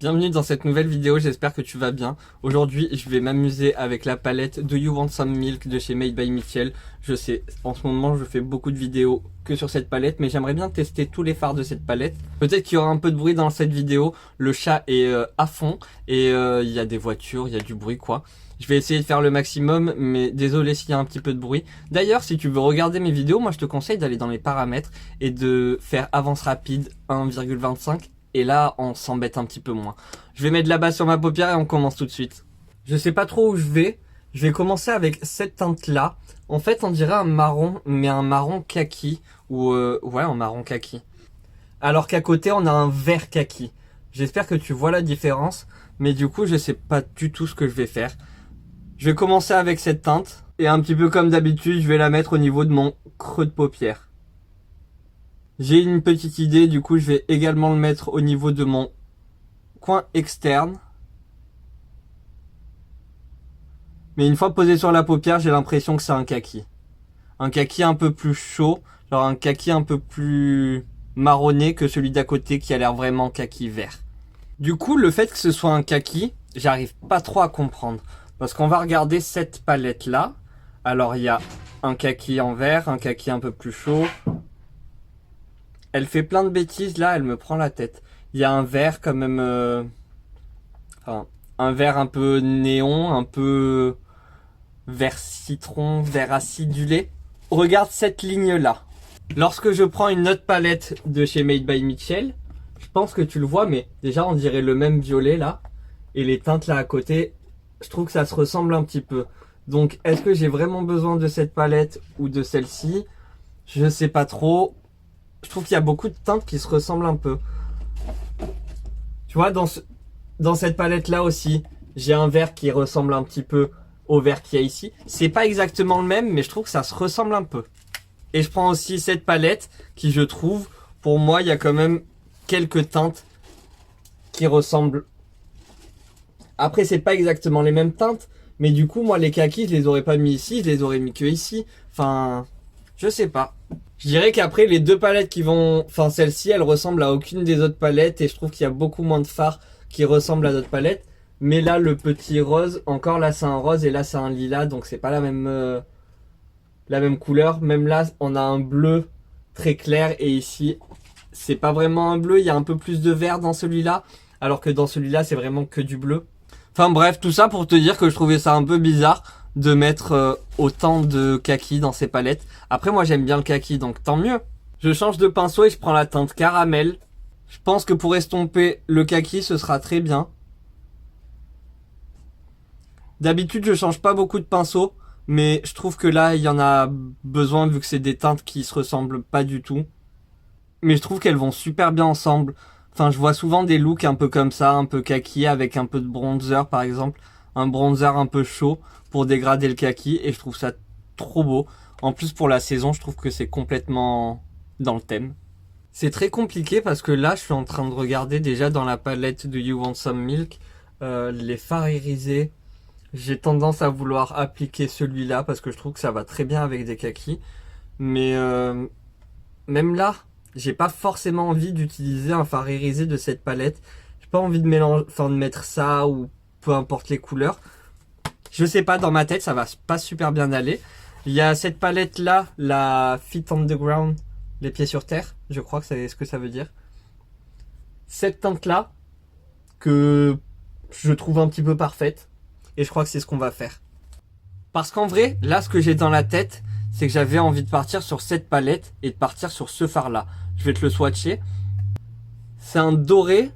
Bienvenue dans cette nouvelle vidéo, j'espère que tu vas bien. Aujourd'hui, je vais m'amuser avec la palette Do You Want Some Milk de chez Made by Mitchell. Je sais, en ce moment, je fais beaucoup de vidéos que sur cette palette, mais j'aimerais bien tester tous les fards de cette palette. Peut-être qu'il y aura un peu de bruit dans cette vidéo. Le chat est à fond et il y a des voitures, il y a du bruit quoi. Je vais essayer de faire le maximum, mais désolé s'il y a un petit peu de bruit. D'ailleurs, si tu veux regarder mes vidéos, moi je te conseille d'aller dans les paramètres et de faire avance rapide 1,25. Et là, on s'embête un petit peu moins. Je vais mettre la base sur ma paupière et on commence tout de suite. Je sais pas trop où je vais. Je vais commencer avec cette teinte-là. En fait, on dirait un marron, mais un marron kaki. Ou ouais, un marron kaki. Alors qu'à côté, on a un vert kaki. J'espère que tu vois la différence. Mais du coup, je sais pas du tout ce que je vais faire. Je vais commencer avec cette teinte. Et un petit peu comme d'habitude, je vais la mettre au niveau de mon creux de paupière. J'ai une petite idée, du coup je vais également le mettre au niveau de mon coin externe. Mais une fois posé sur la paupière, j'ai l'impression que c'est un kaki. Un kaki un peu plus chaud, genre un kaki un peu plus marronné que celui d'à côté qui a l'air vraiment kaki vert. Du coup, le fait que ce soit un kaki, j'arrive pas trop à comprendre. Parce qu'on va regarder cette palette là. Alors il y a un kaki en vert, un kaki un peu plus chaud. Elle fait plein de bêtises là, elle me prend la tête. Il y a un vert quand même, enfin, un vert un peu néon, un peu vert citron, vert acidulé. Regarde cette ligne là. Lorsque je prends une autre palette de chez Made by Mitchell, je pense que tu le vois, mais déjà on dirait le même violet là. Et les teintes là à côté, je trouve que ça se ressemble un petit peu. Donc est-ce que j'ai vraiment besoin de cette palette ou de celle-ci? Je sais pas trop. Je trouve qu'il y a beaucoup de teintes qui se ressemblent un peu. Tu vois, dans cette palette-là aussi, j'ai un vert qui ressemble un petit peu au vert qu'il y a ici. C'est pas exactement le même, mais je trouve que ça se ressemble un peu. Et je prends aussi cette palette qui, je trouve, pour moi, il y a quand même quelques teintes qui ressemblent. Après, c'est pas exactement les mêmes teintes, mais du coup, moi, les kakis, je les aurais pas mis ici, je les aurais mis que ici. Enfin, je sais pas. Je dirais qu'après les deux palettes qui vont... Enfin celle-ci elle ressemble à aucune des autres palettes et je trouve qu'il y a beaucoup moins de fards qui ressemblent à d'autres palettes. Mais là le petit rose, encore là c'est un rose et là c'est un lilas donc c'est pas la même couleur. Même là on a un bleu très clair et ici c'est pas vraiment un bleu, il y a un peu plus de vert dans celui-là. Alors que dans celui-là c'est vraiment que du bleu. Enfin bref, tout ça pour te dire que je trouvais ça un peu bizarre de mettre autant de kaki dans ces palettes. Après moi j'aime bien le kaki donc tant mieux. Je change de pinceau et je prends la teinte caramel. Je pense que pour estomper le kaki ce sera très bien. D'habitude je change pas beaucoup de pinceaux, mais je trouve que là il y en a besoin vu que c'est des teintes qui se ressemblent pas du tout. Mais je trouve qu'elles vont super bien ensemble. Enfin je vois souvent des looks un peu comme ça, un peu kaki avec un peu de bronzer par exemple. Un bronzer un peu chaud pour dégrader le kaki et je trouve ça trop beau. En plus pour la saison je trouve que c'est complètement dans le thème. C'est très compliqué parce que là je suis en train de regarder déjà dans la palette de You Want Some Milk les fards irisés. J'ai tendance à vouloir appliquer celui-là parce que je trouve que ça va très bien avec des kakis. Mais même là j'ai pas forcément envie d'utiliser un fard irisé de cette palette. J'ai pas envie de mélanger, enfin de mettre ça ou peu importe les couleurs. Je sais pas, dans ma tête ça va pas super bien aller. Il y a cette palette là, la Feet on the Ground, les pieds sur terre, je crois que c'est ce que ça veut dire. Cette teinte là, que je trouve un petit peu parfaite. Et je crois que c'est ce qu'on va faire. Parce qu'en vrai, là ce que j'ai dans la tête, c'est que j'avais envie de partir sur cette palette et de partir sur ce fard là. Je vais te le swatcher. C'est un doré,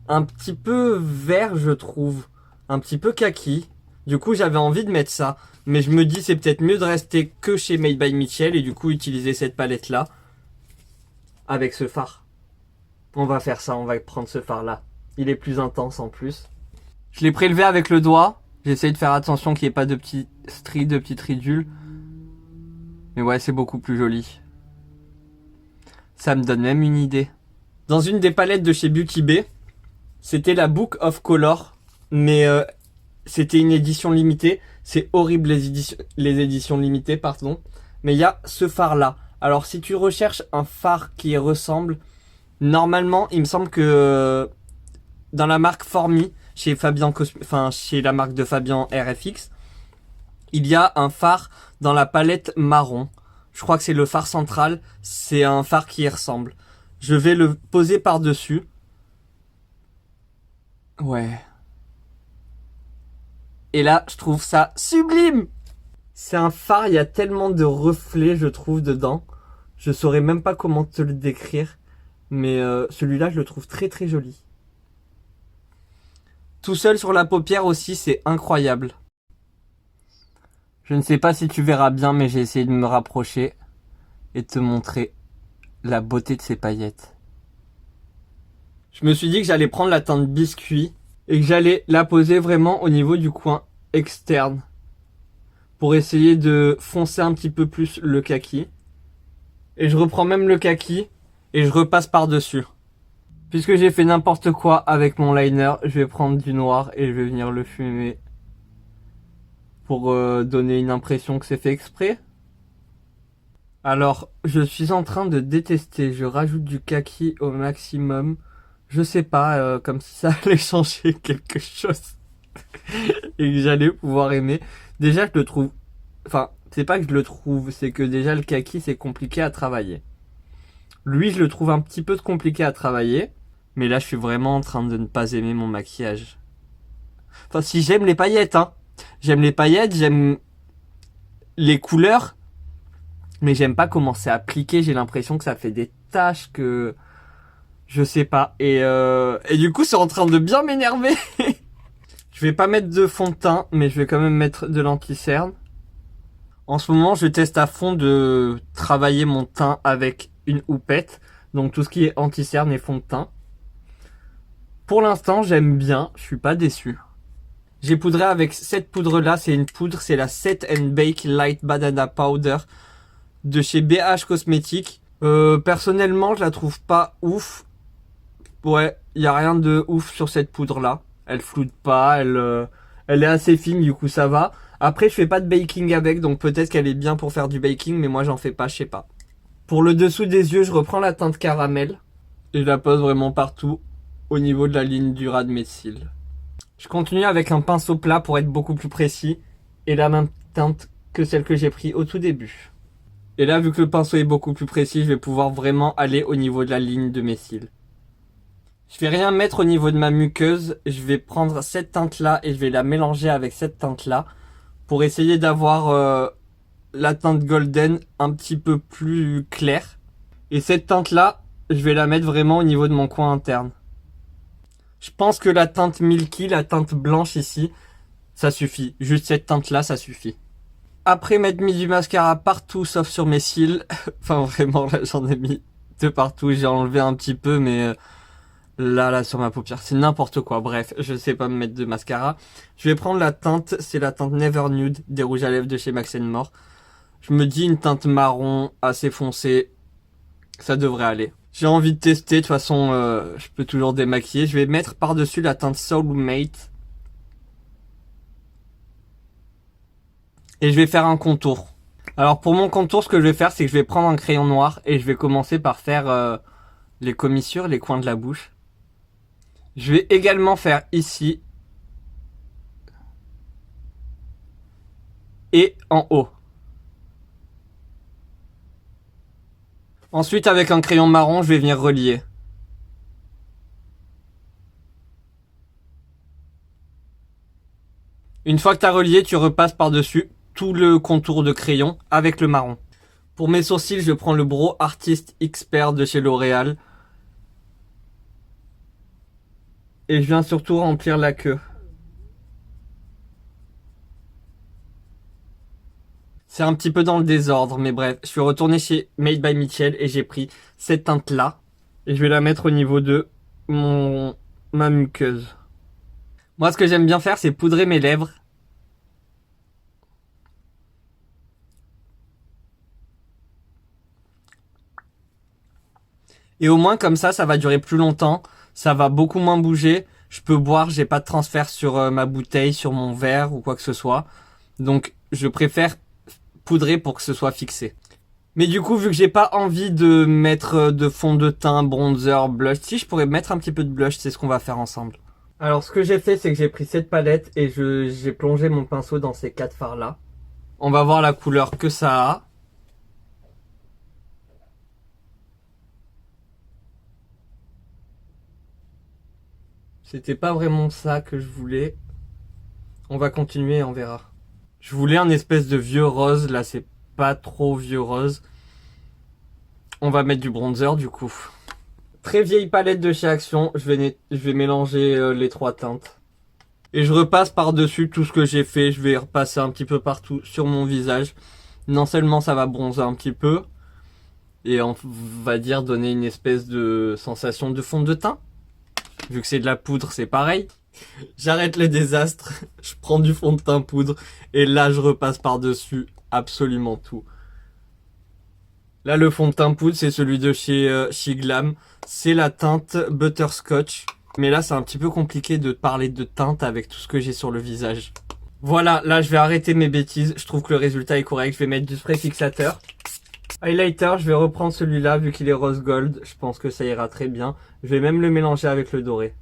un petit peu vert je trouve. Un petit peu kaki. Du coup j'avais envie de mettre ça. Mais je me dis c'est peut-être mieux de rester que chez Made by Mitchell. Et du coup utiliser cette palette là. Avec ce fard. On va faire ça, on va prendre ce fard là. Il est plus intense en plus. Je l'ai prélevé avec le doigt. J'essaye de faire attention qu'il n'y ait pas de petits stries, de petites ridules. Mais ouais c'est beaucoup plus joli. Ça me donne même une idée. Dans une des palettes de chez Beauty Bay. C'était la Book of Color. Mais c'était une édition limitée. C'est horrible les éditions limitées, pardon. Mais il y a ce phare là. Alors si tu recherches un phare qui ressemble, normalement il me semble que dans la marque Formi, chez chez la marque de Fabien RFX, il y a un fard dans la palette marron. Je crois que c'est le fard central. C'est un fard qui y ressemble. Je vais le poser par-dessus. Ouais. Et là, je trouve ça sublime. C'est un fard, il y a tellement de reflets, je trouve, dedans. Je saurais même pas comment te le décrire. Mais celui-là, je le trouve très très joli. Tout seul sur la paupière aussi, c'est incroyable. Je ne sais pas si tu verras bien, mais j'ai essayé de me rapprocher et de te montrer la beauté de ces paillettes. Je me suis dit que j'allais prendre la teinte biscuit et que j'allais la poser vraiment au niveau du coin externe pour essayer de foncer un petit peu plus le kaki. Et je reprends même le kaki et je repasse par-dessus. Puisque j'ai fait n'importe quoi avec mon liner, je vais prendre du noir et je vais venir le fumer pour donner une impression que c'est fait exprès. Alors, je suis en train de détester. Je rajoute du kaki au maximum. Je sais pas, comme si ça allait changer quelque chose et que j'allais pouvoir aimer. Déjà, je le trouve... Enfin, c'est pas que je le trouve, c'est que déjà le kaki, c'est compliqué à travailler. Lui, je le trouve un petit peu compliqué à travailler. Mais là, je suis vraiment en train de ne pas aimer mon maquillage. Enfin, si j'aime les paillettes, hein. J'aime les paillettes, j'aime les couleurs. Mais j'aime pas comment c'est appliqué. J'ai l'impression que ça fait des taches que... Je sais pas. Et du coup, c'est en train de bien m'énerver. Je vais pas mettre de fond de teint, mais je vais quand même mettre de l'anti-cerne. En ce moment, je teste à fond de travailler mon teint avec une houppette. Donc tout ce qui est anti-cerne et fond de teint. Pour l'instant, j'aime bien, je suis pas déçu. J'ai poudré avec cette poudre-là, c'est une poudre, c'est la Set and Bake Light Banana Powder de chez BH Cosmetics. Personnellement, je la trouve pas ouf. Ouais, il y a rien de ouf sur cette poudre-là. Elle floute pas, elle est assez fine, du coup ça va. Après, je fais pas de baking avec, donc peut-être qu'elle est bien pour faire du baking, mais moi j'en fais pas, je sais pas. Pour le dessous des yeux, je reprends la teinte caramel et je la pose vraiment partout au niveau de la ligne du ras de mes cils. Je continue avec un pinceau plat pour être beaucoup plus précis et la même teinte que celle que j'ai pris au tout début. Et là, vu que le pinceau est beaucoup plus précis, je vais pouvoir vraiment aller au niveau de la ligne de mes cils. Je vais rien mettre au niveau de ma muqueuse, je vais prendre cette teinte là et je vais la mélanger avec cette teinte là pour essayer d'avoir la teinte golden un petit peu plus claire. Et cette teinte là, je vais la mettre vraiment au niveau de mon coin interne. Je pense que la teinte milky, la teinte blanche ici, ça suffit. Juste cette teinte-là, ça suffit. Après m'être mis du mascara partout, sauf sur mes cils. Enfin, vraiment, là, j'en ai mis de partout. J'ai enlevé un petit peu, mais là, sur ma paupière, c'est n'importe quoi. Bref, je sais pas me mettre de mascara. Je vais prendre la teinte, c'est la teinte Never Nude des rouges à lèvres de chez Max More. Je me dis une teinte marron assez foncée, ça devrait aller. J'ai envie de tester, de toute façon, je peux toujours démaquiller. Je vais mettre par-dessus la teinte Soulmate. Et je vais faire un contour. Alors pour mon contour, ce que je vais faire, c'est que je vais prendre un crayon noir et je vais commencer par faire les commissures, les coins de la bouche. Je vais également faire ici. Et en haut. Ensuite, avec un crayon marron, je vais venir relier. Une fois que tu as relié, tu repasses par-dessus tout le contour de crayon avec le marron. Pour mes sourcils, je prends le Brow Artist Expert de chez L'Oréal. Et je viens surtout remplir la queue. C'est un petit peu dans le désordre, mais bref. Je suis retourné chez Made by Mitchell et j'ai pris cette teinte-là. Et je vais la mettre au niveau de ma muqueuse. Moi, ce que j'aime bien faire, c'est poudrer mes lèvres. Et au moins, comme ça va durer plus longtemps. Ça va beaucoup moins bouger. Je peux boire, j'ai pas de transfert sur ma bouteille, sur mon verre ou quoi que ce soit. Donc, je préfère poudrer pour que ce soit fixé. Mais du coup, vu que j'ai pas envie de mettre de fond de teint, bronzer, blush, si je pourrais mettre un petit peu de blush, c'est ce qu'on va faire ensemble. Alors ce que j'ai fait, c'est que j'ai pris cette palette et j'ai plongé mon pinceau dans ces 4 fards là. On va voir la couleur que ça a. C'était pas vraiment ça que je voulais. On va continuer et on verra. Je voulais un espèce de vieux rose, là c'est pas trop vieux rose. On va mettre du bronzer du coup. Très vieille palette de chez Action, je vais mélanger les 3 teintes. Et je repasse par-dessus tout ce que j'ai fait, je vais repasser un petit peu partout sur mon visage. Non seulement ça va bronzer un petit peu, et on va dire donner une espèce de sensation de fond de teint. Vu que c'est de la poudre, c'est pareil. J'arrête le désastre, je prends du fond de teint poudre, et là je repasse par-dessus absolument tout. Là le fond de teint poudre c'est celui de chez Glam, c'est la teinte Butterscotch. Mais là c'est un petit peu compliqué de parler de teinte avec tout ce que j'ai sur le visage. Voilà, là je vais arrêter mes bêtises, je trouve que le résultat est correct, je vais mettre du spray fixateur. Highlighter, je vais reprendre celui-là vu qu'il est rose gold, je pense que ça ira très bien. Je vais même le mélanger avec le doré.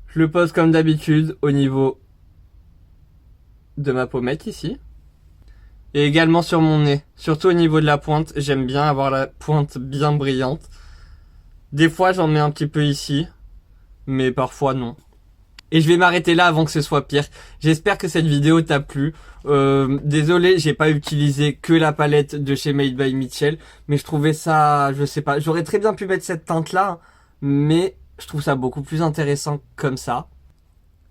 Je le pose comme d'habitude au niveau de ma pommette ici. Et également sur mon nez, surtout au niveau de la pointe, j'aime bien avoir la pointe bien brillante. Des fois j'en mets un petit peu ici, mais parfois non. Et je vais m'arrêter là avant que ce soit pire. J'espère que cette vidéo t'a plu. Désolé, j'ai pas utilisé que la palette de chez Made by Mitchell, mais je trouvais ça, je sais pas, j'aurais très bien pu mettre cette teinte là, mais je trouve ça beaucoup plus intéressant comme ça.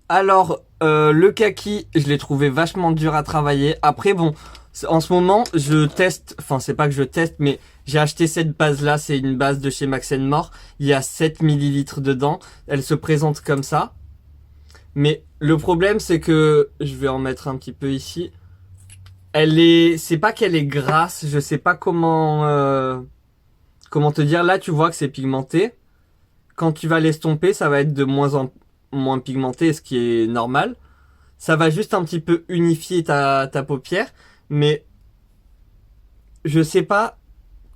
Alors, le kaki, je l'ai trouvé vachement dur à travailler. Après, bon, en ce moment, je teste, enfin, c'est pas que je teste, mais j'ai acheté cette base-là, c'est une base de chez Max More. Il y a 7 ml dedans. Elle se présente comme ça. Mais le problème, c'est que, je vais en mettre un petit peu ici. C'est pas qu'elle est grasse, je sais pas comment te dire. Là, tu vois que c'est pigmenté. Quand tu vas l'estomper, ça va être de moins en moins pigmenté, ce qui est normal. Ça va juste un petit peu unifier ta paupière, mais je sais pas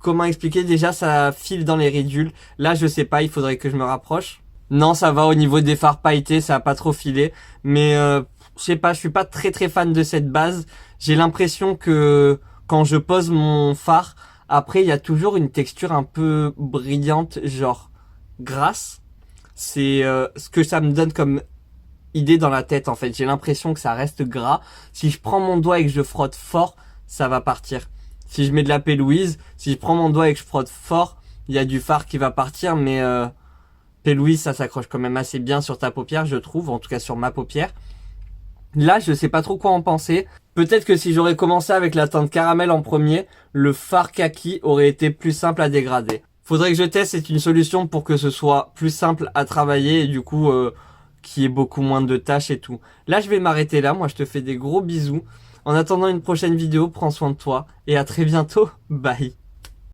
comment expliquer. Déjà, ça file dans les ridules. Là, je sais pas, il faudrait que je me rapproche. Non, ça va au niveau des fards pailletés, ça a pas trop filé, mais je sais pas, je suis pas très fan de cette base. J'ai l'impression que quand je pose mon fard, après il y a toujours une texture un peu brillante, genre grasse. C'est ce que ça me donne comme idée dans la tête en fait. J'ai l'impression que ça reste gras. Si je prends mon doigt et que je frotte fort, ça va partir. Si je mets de la P-Louise, si je prends mon doigt et que je frotte fort, il y a du fard qui va partir, mais P-Louise ça s'accroche quand même assez bien sur ta paupière, je trouve, en tout cas sur ma paupière. Là, je sais pas trop quoi en penser. Peut-être que si j'aurais commencé avec la teinte caramel en premier, le fard kaki aurait été plus simple à dégrader. Faudrait que je teste, c'est une solution pour que ce soit plus simple à travailler et du coup qu'il y ait beaucoup moins de tâches et tout. Là, je vais m'arrêter là. Moi, je te fais des gros bisous. En attendant une prochaine vidéo, prends soin de toi et à très bientôt. Bye.